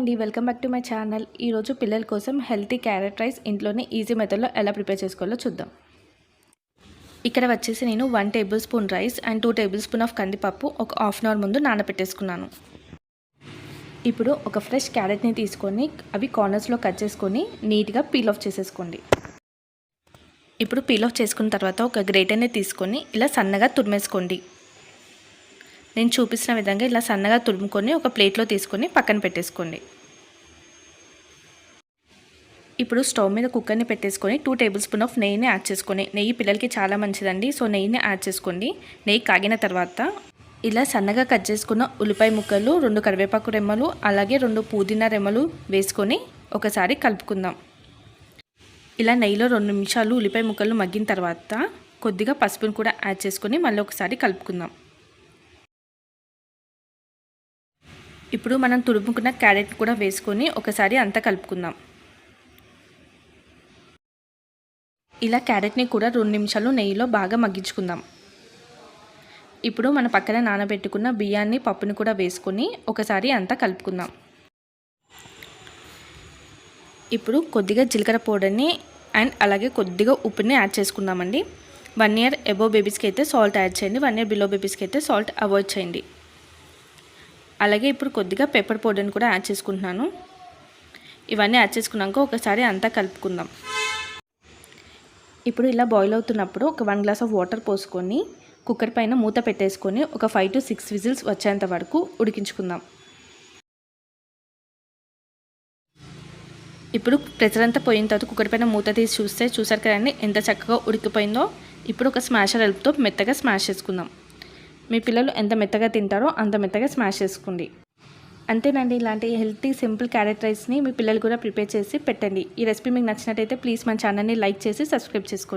అండి, welcome back to my channel. ఈరోజు పిల్లల కోసం హెల్తీ క్యారెట్ రైస్ ఇంట్లోనే ఈజీ మెథడ్లో ఎలా ప్రిపేర్ చేసుకోవాలో చూద్దాం. ఇక్కడ వచ్చేసి నేను 1 table spoon rice and 2 table spoon of కందిపప్పు ఒక హాఫ్ అన్ అవర్ ముందు నానబెట్టేసుకున్నాను. ఇప్పుడు ఒక ఫ్రెష్ క్యారెట్ని తీసుకొని అవి కార్నర్స్లో కట్ చేసుకొని నీట్గా పీల్ ఆఫ్ చేసేసుకోండి. ఇప్పుడు పీల్ ఆఫ్ చేసుకున్న తర్వాత ఒక గ్రేటర్ని తీసుకొని ఇలా సన్నగా తురిమేసుకోండి. నేను చూపించిన విధంగా ఇలా సన్నగా తురుముకొని ఒక ప్లేట్లో తీసుకొని పక్కన పెట్టేసుకోండి. ఇప్పుడు స్టవ్ మీద కుక్కర్ని పెట్టేసుకొని 2 టేబుల్ స్పూన్ ఆఫ్ నెయ్యిని యాడ్ చేసుకొని, నెయ్యి పిల్లలకి చాలా మంచిదండి, సో నెయ్యిని యాడ్ చేసుకోండి. నెయ్యి కాగిన తర్వాత ఇలా సన్నగా కట్ చేసుకున్న ఉల్లిపాయ ముక్కలు, 2 కరివేపాకు రెమ్మలు, అలాగే 2 పుదీనా రెమ్మలు వేసుకొని ఒకసారి కలుపుకుందాం. ఇలా నెయ్యిలో 2 నిమిషాలు ఉల్లిపాయ ముక్కలు మగ్గిన తర్వాత కొద్దిగా పసుపును కూడా యాడ్ చేసుకొని మళ్ళీ ఒకసారి కలుపుకుందాం. ఇప్పుడు మనం తురుముకున్న క్యారెట్ కూడా వేసుకొని ఒకసారి అంతా కలుపుకుందాం. ఇలా క్యారెట్ని కూడా 2 నిమిషాలు నెయ్యిలో బాగా మగ్గించుకుందాం. ఇప్పుడు మన పక్కన నానబెట్టుకున్న బియ్యాన్ని, పప్పుని కూడా వేసుకొని ఒకసారి అంతా కలుపుకుందాం. ఇప్పుడు కొద్దిగా జీలకర్ర పౌడర్ని అండ్ అలాగే కొద్దిగా ఉప్పుని యాడ్ చేసుకుందామండి. 1 ఇయర్ అబోవ్ బేబీస్కి అయితే సాల్ట్ యాడ్ చేయండి, 1 ఇయర్ బిలో బేబీస్కి అయితే సాల్ట్ అవాయిడ్ చేయండి. అలాగే ఇప్పుడు కొద్దిగా పెప్పర్ పౌడర్ని కూడా యాడ్ చేసుకుంటున్నాను. ఇవన్నీ యాడ్ చేసుకున్నాక ఒకసారి అంతా కలుపుకుందాం. ఇప్పుడు ఇలా బాయిల్ అవుతున్నప్పుడు ఒక 1 గ్లాస్ ఆఫ్ వాటర్ పోసుకొని కుక్కర్ పైన మూత పెట్టేసుకొని ఒక 5 to 6 విజిల్స్ వచ్చేంత వరకు ఉడికించుకుందాం. ఇప్పుడు ప్రెషర్ అంతా పోయిన తర్వాత కుక్కర్ పైన మూత తీసి చూసారు కదండి ఎంత చక్కగా ఉడికిపోయిందో. ఇప్పుడు ఒక స్మాషర్ హెల్ప్తో మెత్తగా స్మాష్ చేసుకుందాం. మీ పిల్లలు ఎంత మెత్తగా తింటారో అంత మెత్తగా స్మాష్ చేసుకోండి. అంతేనండి, ఇలాంటి హెల్తీ సింపుల్ క్యారెట్ రైస్ని మీ పిల్లలు కూడా ప్రిపేర్ చేసి పెట్టండి. ఈ రెసిపీ మీకు నచ్చినట్టయితే ప్లీజ్ మన ఛానల్ని లైక్ చేసి సబ్స్క్రైబ్ చేసుకోండి.